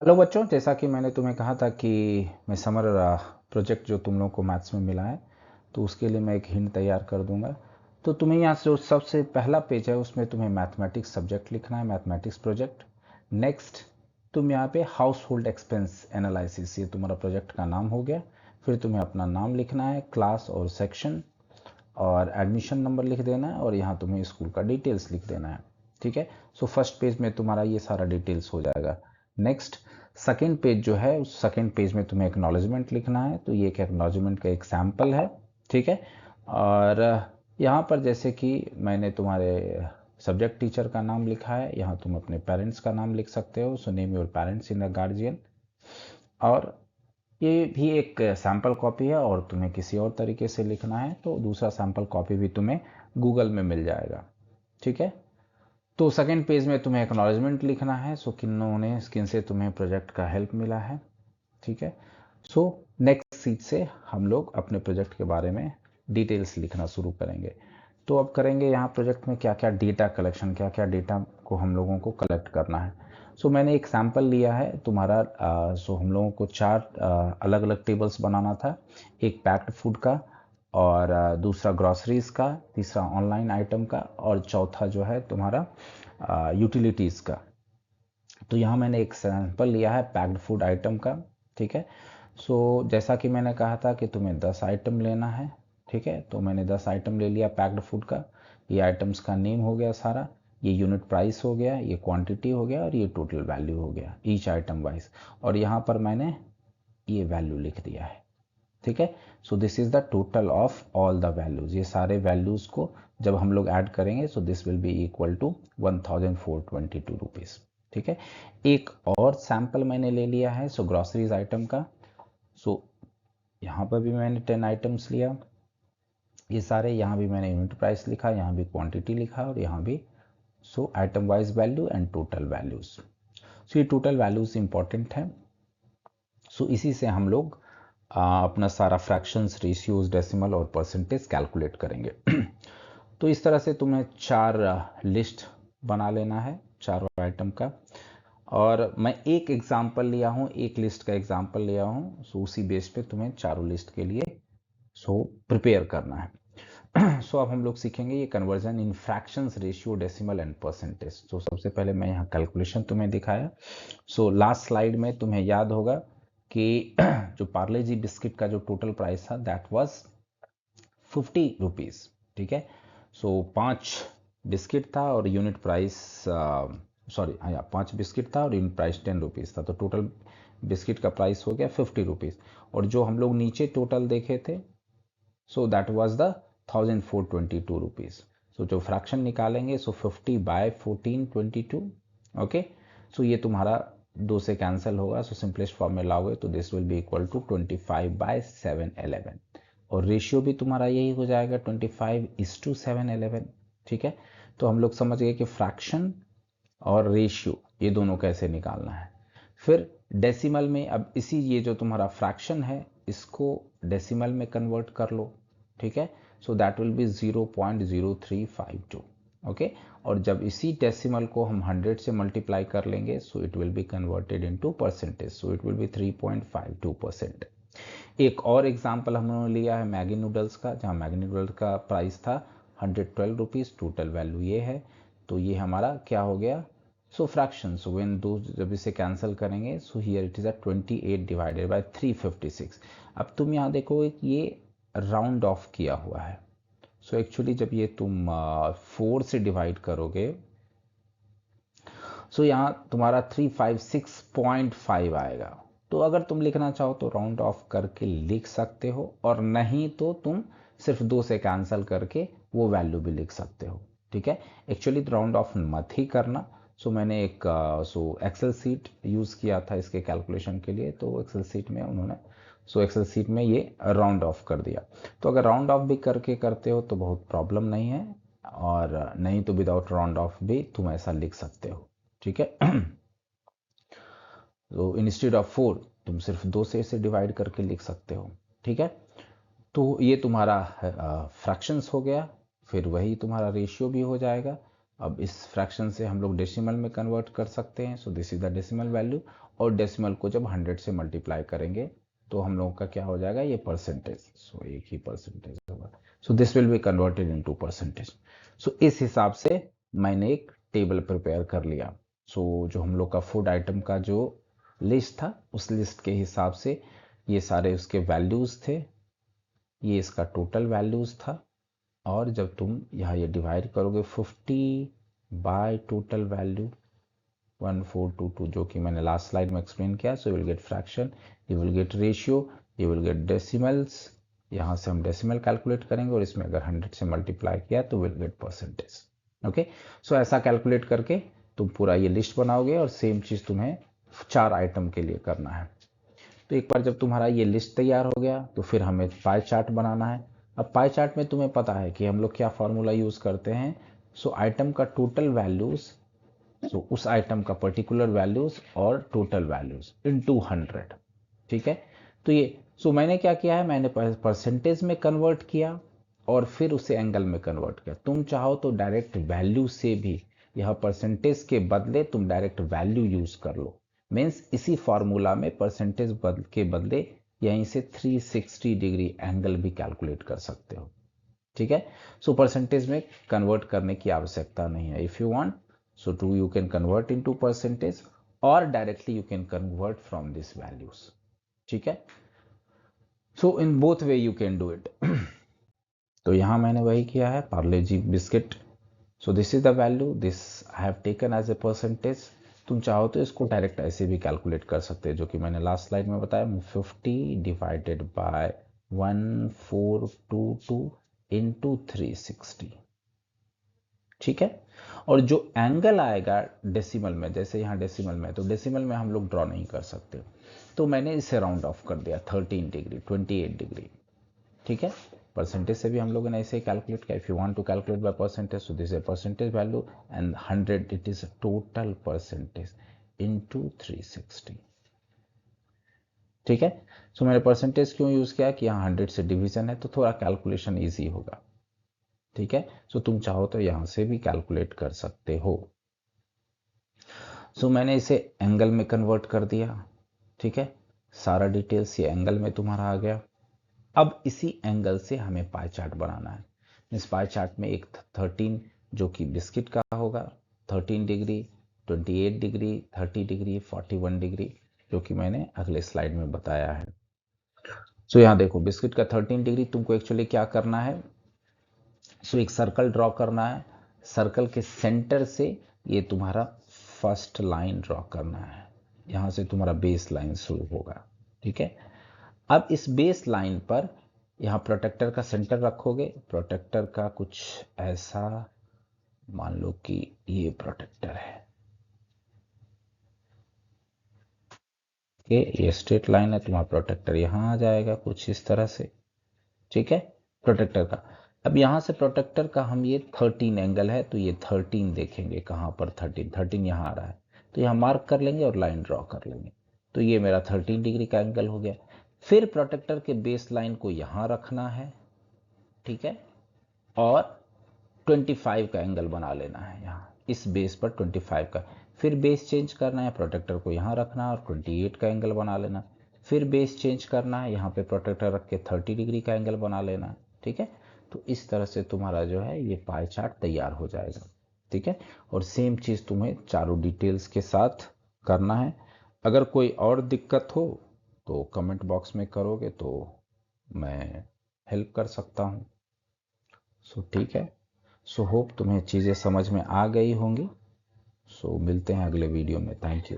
Hello बच्चों, जैसा कि मैंने तुम्हें कहा था कि मैं समर प्रोजेक्ट जो तुम लोगों को मैथ्स में मिला है तो उसके लिए मैं एक हिंट तैयार कर दूंगा। तो तुम्हें यहाँ से जो सबसे पहला पेज है उसमें तुम्हें मैथमेटिक्स सब्जेक्ट लिखना है, मैथमेटिक्स प्रोजेक्ट। नेक्स्ट तुम यहाँ पे हाउस होल्ड एक्सपेंस एनालिसिस, ये तुम्हारा प्रोजेक्ट का नाम हो गया। फिर तुम्हें अपना नाम लिखना है, क्लास और सेक्शन और एडमिशन नंबर लिख देना है, और यहाँ तुम्हें स्कूल का डिटेल्स लिख देना है। ठीक है। सो फर्स्ट पेज में तुम्हारा ये सारा डिटेल्स हो जाएगा। नेक्स्ट सेकेंड पेज जो है, उस सेकेंड पेज में तुम्हें एक्नॉलेजमेंट लिखना है। तो ये एक एक्नॉलेजमेंट का एक सैम्पल है। ठीक है। और यहाँ पर जैसे कि मैंने तुम्हारे सब्जेक्ट टीचर का नाम लिखा है, यहाँ तुम अपने पेरेंट्स का नाम लिख सकते हो। So name your parents in the guardian. और ये भी एक सैम्पल कॉपी है, और तुम्हें किसी और तरीके से लिखना है तो दूसरा सैम्पल कॉपी भी तुम्हें गूगल में मिल जाएगा। ठीक है। तो सेकंड पेज में तुम्हें एक्नॉलेजमेंट लिखना है, सो किन से तुम्हें प्रोजेक्ट का हेल्प मिला है। ठीक है। सो नेक्स्ट सीट से हम लोग अपने प्रोजेक्ट के बारे में डिटेल्स लिखना शुरू करेंगे। तो अब करेंगे यहाँ प्रोजेक्ट में क्या क्या डेटा कलेक्शन, क्या क्या डेटा को हम लोगों को कलेक्ट करना है। सो मैंने एक सैंपल लिया है तुम्हारा। सो हम लोगों को चार अलग अलग टेबल्स बनाना था। एक पैक्ड फूड का, और दूसरा ग्रॉसरीज का, तीसरा ऑनलाइन आइटम का, और चौथा जो है तुम्हारा यूटिलिटीज़ का। तो यहाँ मैंने एक सैंपल लिया है पैक्ड फूड आइटम का। ठीक है। सो जैसा कि मैंने कहा था कि तुम्हें 10 आइटम लेना है। ठीक है। तो मैंने 10 आइटम ले लिया पैक्ड फूड का। ये आइटम्स का नेम हो गया सारा, ये यूनिट प्राइस हो गया, ये क्वांटिटी हो गया, और ये टोटल वैल्यू हो गया ईच आइटम वाइज। और यहाँ पर मैंने ये वैल्यू लिख दिया है। ठीक है। So this is the total of all the values. ये सारे वैल्यूज को जब हम लोग ऐड करेंगे so this will be equal to 1422 rupees. ठीक है। एक और सैंपल मैंने ले लिया है सो ग्रॉसरीज आइटम का। सो यहाँ पर भी मैंने 10 आइटम्स लिया। ये सारे, यहाँ भी मैंने यूनिट प्राइस लिखा, यहाँ भी क्वांटिटी लिखा, और यहाँ भी so item wise value and total values. So ये टोटल वैल्यूज इंपॉर्टेंट है। सो इसी से हम लोग अपना सारा फ्रैक्शंस, रेशियोज, डेसिमल और परसेंटेज कैलकुलेट करेंगे। तो इस तरह से तुम्हें चार लिस्ट बना लेना है चारों आइटम का। और मैं एक एग्जांपल लिया हूँ, एक लिस्ट का एग्जांपल लिया हूँ। सो उसी बेस पे तुम्हें चारों लिस्ट के लिए प्रिपेयर करना है। सो अब हम लोग सीखेंगे ये conversion in fractions, ratio, decimal and percentage. तो सबसे पहले मैं यहाँ कैलकुलेशन तुम्हें दिखाया। सो लास्ट स्लाइड में तुम्हें याद होगा कि जो पार्ले जी बिस्किट का जो टोटल प्राइस था दैट वाज 50 रुपीज। ठीक है। सो 5 बिस्किट था और यूनिट प्राइस, सॉरी हाँ, 5 बिस्किट था और यूनिट प्राइस 10 रुपीज था। तो टोटल बिस्किट का प्राइस हो गया 50 रुपीज। और जो हम लोग नीचे टोटल देखे थे so that was the 1422 rupees. So जो फ्रैक्शन निकालेंगे सो 50/1422। ओके। सो ये तुम्हारा 2 से कैंसिल होगा, सो सिंपलेस्ट फॉर्म में लाओगे तो this will be equal to 25/711। और रेशियो भी तुम्हारा यही हो जाएगा 25:711। ठीक है। तो हम लोग समझ गए कि फ्रैक्शन और रेशियो ये दोनों कैसे निकालना है। फिर डेसिमल में, अब इसी ये जो तुम्हारा फ्रैक्शन है इसको डेसिमल में कन्वर्ट कर लो। ठीक है। So that will be 0.0352। Okay. और जब इसी डेसिमल को हम 100 से मल्टीप्लाई कर लेंगे so it will be converted into percentage. So it will be 3.52%। एक और एग्जाम्पल हमने लिया है मैगी नूडल्स का, जहाँ मैगी नूडल्स का प्राइस था 112 रुपीज़, टोटल वैल्यू ये है। तो ये हमारा क्या हो गया, सो फ्रैक्शन। सो व्हेन दो जब इसे कैंसिल करेंगे सो हियर इट इज 28/356। अब तुम यहाँ देखोगे कि ये राउंड ऑफ किया हुआ है। सो एक्चुअली जब ये तुम 4 से डिवाइड करोगे सो यहाँ तुम्हारा 356.5 आएगा। तो अगर तुम लिखना चाहो तो राउंड ऑफ करके लिख सकते हो, और नहीं तो तुम सिर्फ 2 से कैंसिल करके वो वैल्यू भी लिख सकते हो। ठीक है। एक्चुअली राउंड ऑफ मत ही करना। सो मैंने एक एक्सेल सीट यूज़ किया था इसके कैलकुलेशन के लिए, तो एक्सेल सीट में उन्होंने एक्सेल सीट में ये राउंड ऑफ कर दिया। तो अगर राउंड ऑफ भी करके करते हो तो बहुत प्रॉब्लम नहीं है, और नहीं तो विदाउट राउंड ऑफ भी तुम ऐसा लिख सकते हो। ठीक है। तो इंस्टेड ऑफ 4 तुम सिर्फ 2 से इसे डिवाइड करके लिख सकते हो। ठीक है। तो ये तुम्हारा फ्रैक्शंस हो गया। फिर वही तुम्हारा रेशियो भी हो जाएगा। अब इस फ्रैक्शन से हम लोग डेसिमल में कन्वर्ट कर सकते हैं। सो this is the decimal value, और डेसिमल को जब 100 से मल्टीप्लाई करेंगे तो हम लोगों का क्या हो जाएगा, ये परसेंटेज। सो एक ही परसेंटेज होगा। So this will be converted into percentage. So इस हिसाब से मैंने एक टेबल प्रिपेयर कर लिया। सो जो हम लोग का फूड आइटम का जो लिस्ट था, उस लिस्ट के हिसाब से ये सारे उसके वैल्यूज थे, ये इसका टोटल वैल्यूज था। और जब तुम यहाँ ये डिवाइड करोगे 50 बाय टोटल वैल्यू 1422, जो कि मैंने लास्ट स्लाइड में एक्सप्लेन किया, so you will get fraction, you will get ratio, you will get decimals. यहाँ से हम डेसिमल कैलकुलेट करेंगे और इसमें अगर 100 से मल्टीप्लाई किया तो विल गेट परसेंटेज। ओके, सो ऐसा कैलकुलेट करके तुम पूरा ये लिस्ट बनाओगे, और सेम चीज़ तुम्हें 4 आइटम के लिए करना है। तो एक बार जब तुम्हारा ये लिस्ट तैयार हो गया तो फिर हमें पाई चार्ट बनाना है। अब पाई चार्ट में तुम्हें पता है कि हम लोग क्या फॉर्मूला यूज करते हैं। सो आइटम का टोटल वैल्यूज, सो उस आइटम का पर्टिकुलर वैल्यूज और टोटल वैल्यूज इनटू 100। ठीक है, तो ये मैंने क्या किया है, मैंने परसेंटेज में कन्वर्ट किया और फिर उसे एंगल में कन्वर्ट किया। तुम चाहो तो डायरेक्ट वैल्यू से भी, यह परसेंटेज के बदले तुम डायरेक्ट वैल्यू यूज कर लो। मीन्स इसी फॉर्मूला में परसेंटेज के बदले यहीं से 360 डिग्री एंगल भी कैलकुलेट कर सकते हो। ठीक है, सो परसेंटेज में कन्वर्ट करने की आवश्यकता नहीं है। If you want, so do you can convert into percentage or directly you can convert from these values. ठीक है, so in both way you can do it. तो यहाँ मैंने वही किया है, Parle G biscuit. So this is the value, this I have taken as a percentage. तुम चाहो तो इसको डायरेक्ट ऐसे भी कैलकुलेट कर सकते हैं, जो कि मैंने लास्ट स्लाइड में बताया, 50 डिवाइडेड बाय 1422 इंटू 360। ठीक है, और जो एंगल आएगा डेसिमल में, जैसे यहाँ डेसिमल में, तो डेसिमल में हम लोग ड्रॉ नहीं कर सकते, तो मैंने इसे राउंड ऑफ कर दिया 13 डिग्री, 28 डिग्री। ठीक है, परसेंटेज से भी हम लोगों ने ऐसे कैलकुलेट किया। If you want to calculate by percentage, so this is percentage value and 100 it is total percentage into 360। ठीक है, सो मैंने परसेंटेज क्यों यूज किया कि यहाँ 100 से डिवीजन है तो थोड़ा कैलकुलेशन ईजी होगा। ठीक है, सो तुम चाहो तो यहां से भी कैलकुलेट कर सकते हो। सो मैंने इसे एंगल में कन्वर्ट कर दिया। ठीक है, सारा डिटेल्स ये एंगल में तुम्हारा आ गया। अब इसी एंगल से हमें पाई चार्ट बनाना है। इस पाई चार्ट में एक 13 जो कि बिस्किट का होगा, 13 डिग्री, 28 डिग्री, 30 डिग्री, 41 डिग्री, जो कि मैंने अगले स्लाइड में बताया है। सो यहाँ देखो, बिस्किट का 13 डिग्री, तुमको एक्चुअली क्या करना है, सो एक सर्कल ड्रॉ करना है। सर्कल के सेंटर से ये तुम्हारा फर्स्ट लाइन ड्रॉ करना है, यहां से तुम्हारा बेस लाइन शुरू होगा। ठीक है, अब इस बेस लाइन पर यहां प्रोटेक्टर का सेंटर रखोगे। प्रोटेक्टर का कुछ ऐसा मान लो कि ये प्रोटेक्टर है, ये स्ट्रेट लाइन है, तुम्हारा प्रोटेक्टर यहां आ जाएगा कुछ इस तरह से। ठीक है, प्रोटेक्टर का, अब यहां से प्रोटेक्टर का हम ये 13 एंगल है तो ये 13 देखेंगे, कहां पर 13 यहां आ रहा है, तो यहां मार्क कर लेंगे और लाइन ड्रॉ कर लेंगे। तो ये मेरा 13 डिग्री का एंगल हो गया। फिर प्रोटेक्टर के बेस लाइन को यहां रखना है। ठीक है, और 25 का एंगल बना लेना है यहाँ इस बेस पर 25 का। फिर बेस चेंज करना है, प्रोटेक्टर को यहाँ रखना है और 28 का एंगल बना लेना। फिर बेस चेंज करना है, यहाँ पे प्रोटेक्टर रख के 30 डिग्री का एंगल बना लेना है। ठीक है, तो इस तरह से तुम्हारा जो है ये पाई चार्ट तैयार हो जाएगा। ठीक है, और सेम चीज़ तुम्हें चारों डिटेल्स के साथ करना है। अगर कोई और दिक्कत हो तो कमेंट बॉक्स में करोगे तो मैं हेल्प कर सकता हूँ। सो ठीक है, सो होप तुम्हें चीज़ें समझ में आ गई होंगी। सो मिलते हैं अगले वीडियो में। Thank you.